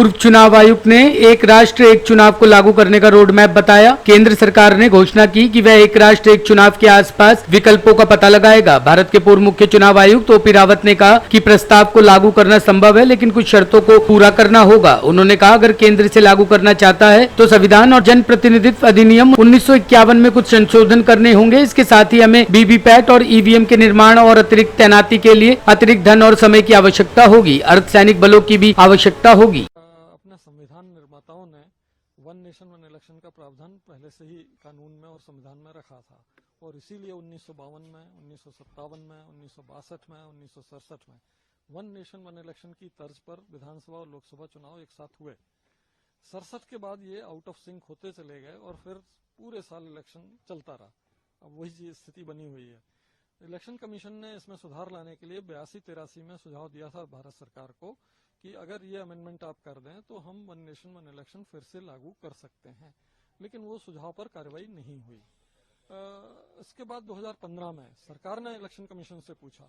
पूर्व चुनाव आयुक्त ने एक राष्ट्र एक चुनाव को लागू करने का रोड मैप बताया। केंद्र सरकार ने घोषणा की कि वह एक राष्ट्र एक चुनाव के आसपास विकल्पों का पता लगाएगा। भारत के पूर्व मुख्य चुनाव आयुक्त ओपी रावत ने कहा कि प्रस्ताव को लागू करना संभव है, लेकिन कुछ शर्तों को पूरा करना होगा। उन्होंने कहा, अगर केंद्र इसे लागू करना चाहता है तो संविधान और जन प्रतिनिधित्व अधिनियम 1951 में कुछ संशोधन करने होंगे। इसके साथ ही हमें वीवीपैट और ईवीएम के निर्माण और अतिरिक्त तैनाती के लिए अतिरिक्त धन और समय की आवश्यकता होगी। अर्धसैनिक बलों की भी आवश्यकता होगी। अपने संविधान निर्माताओं ने वन नेशन वन इलेक्शन का प्रावधान पहले से ही कानून में और संविधान में रखा था और इसीलिए 1952 में, 1957 में, 1962 में, 1967 में वन नेशन वन इलेक्शन की तर्ज पर विधानसभा और लोकसभा चुनाव एक साथ हुए। 67 के बाद ये आउट ऑफ सिंक होते चले गए और फिर पूरे साल इलेक्शन चलता रहा। अब वही स्थिति बनी हुई है। इलेक्शन कमीशन ने इसमें सुधार लाने के लिए 82-83 में सुझाव दिया था भारत सरकार को कि अगर ये अमेंडमेंट आप कर दें तो हम वन नेशन वन इलेक्शन फिर से लागू कर सकते हैं, लेकिन वो सुझाव पर कार्रवाई नहीं हुई। इसके बाद 2015 में सरकार ने इलेक्शन कमीशन से पूछा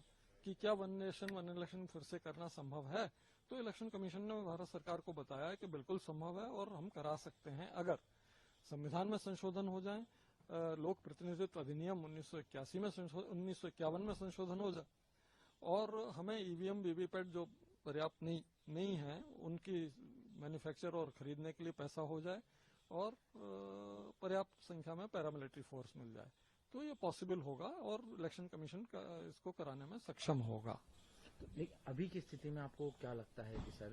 कि क्या वन नेशन वन इलेक्शन फिर से करना संभव है, तो इलेक्शन कमीशन ने भारत सरकार को बताया कि बिल्कुल संभव है और हम करा सकते हैं अगर संविधान में संशोधन हो जाए, लोक प्रतिनिधित्व अधिनियम 1951 में संशोधन हो जाए और हमें ईवीएम वीवीपैट जो पर्याप्त नहीं है उनकी मैन्युफैक्चर और खरीदने के लिए पैसा हो जाए और पर्याप्त संख्या में पैरामिलिट्री फोर्स मिल जाए तो ये पॉसिबल होगा और इलेक्शन कमीशन इसको कराने में सक्षम होगा। लेकिन अभी की स्थिति में आपको क्या लगता है कि सर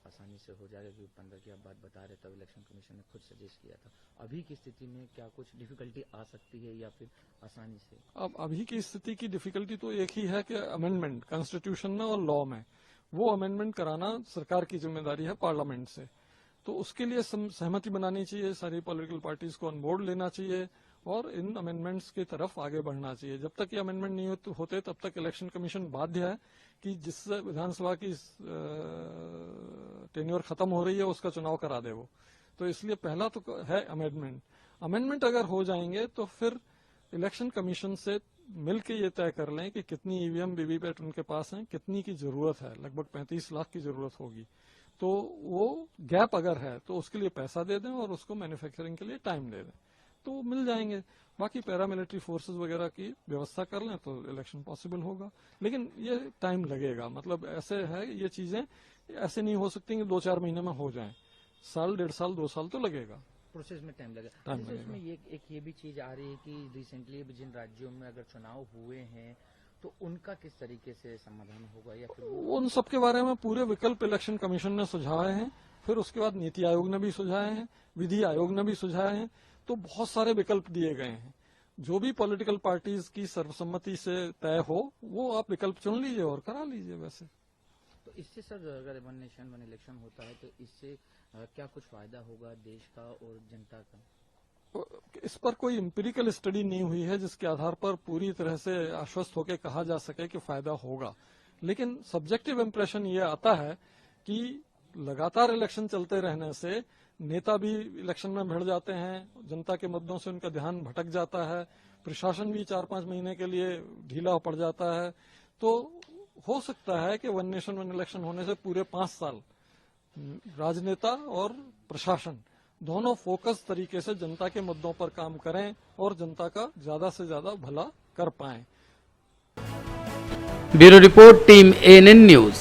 आसानी से हो जाएगा? क्योंकि 15 की आप बात बता रहे तब इलेक्शन कमीशन ने खुद सजेस्ट किया था। अभी की स्थिति में क्या कुछ डिफिकल्टी आ सकती है या फिर आसानी से? अब अभी की स्थिति की डिफिकल्टी तो एक ही है कि अमेंडमेंट कॉन्स्टिट्यूशन में और लॉ में वो अमेंडमेंट कराना सरकार की जिम्मेदारी है पार्लियामेंट से, तो उसके लिए सहमति बनानी चाहिए, सारी पॉलिटिकल पार्टीज को ऑन बोर्ड लेना चाहिए और इन अमेंडमेंट्स की तरफ आगे बढ़ना चाहिए। जब तक ये अमेंडमेंट नहीं होते तब तक इलेक्शन कमीशन बाध्य है कि जिस विधानसभा की टेन्योर खत्म हो रही है उसका चुनाव करा दे वो। तो इसलिए पहला तो है अमेंडमेंट अगर हो जाएंगे तो फिर इलेक्शन कमीशन से मिलके ये तय कर लें कि कितनी ईवीएम वीवीपैट उनके पास हैं, कितनी की जरूरत है। लगभग 35 लाख की जरूरत होगी, तो वो गैप अगर है तो उसके लिए पैसा दे दें और उसको मैन्युफैक्चरिंग के लिए टाइम दे दें तो वो मिल जाएंगे। बाकी पैरामिलिट्री फोर्सेस वगैरह की व्यवस्था कर लें तो इलेक्शन पॉसिबल होगा, लेकिन ये टाइम लगेगा। मतलब ऐसे है ये चीजें ऐसे नहीं हो सकती कि 2-4 महीने में हो जाएं। साल, 1.5 साल, 2 साल तो लगेगा, प्रोसेस में टाइम लगेगा। इसमें ये भी चीज आ रही है कि रिसेंटली जिन राज्यों में अगर चुनाव हुए हैं तो उनका किस तरीके से समाधान होगा या फिर उन सब के बारे में पूरे विकल्प इलेक्शन कमीशन ने सुझाए हैं, फिर उसके बाद नीति आयोग ने भी सुझाए हैं, विधि आयोग ने भी सुझाए हैं, तो बहुत सारे विकल्प दिए गए हैं। जो भी पॉलिटिकल पार्टीज की सर्वसम्मति से तय हो वो आप विकल्प चुन लीजिए और करा लीजिए। वैसे तो इससे सर अगर वन नेशन वन इलेक्शन होता है तो इससे क्या कुछ फायदा होगा देश का और जनता का? इस पर कोई एम्पिरिकल स्टडी नहीं हुई है जिसके आधार पर पूरी तरह से आश्वस्त होकर कहा जा सके कि फायदा होगा, लेकिन सब्जेक्टिव इम्प्रेशन ये आता है कि लगातार इलेक्शन चलते रहने से नेता भी इलेक्शन में भिड़ जाते हैं, जनता के मुद्दों से उनका ध्यान भटक जाता है, प्रशासन भी 4-5 महीने के लिए ढीला पड़ जाता है। तो हो सकता है कि वन नेशन वन इलेक्शन होने से पूरे 5 साल राजनेता और प्रशासन दोनों फोकस तरीके से जनता के मुद्दों पर काम करें और जनता का ज्यादा से ज्यादा भला कर पाएं। Bureau report, team ANN news.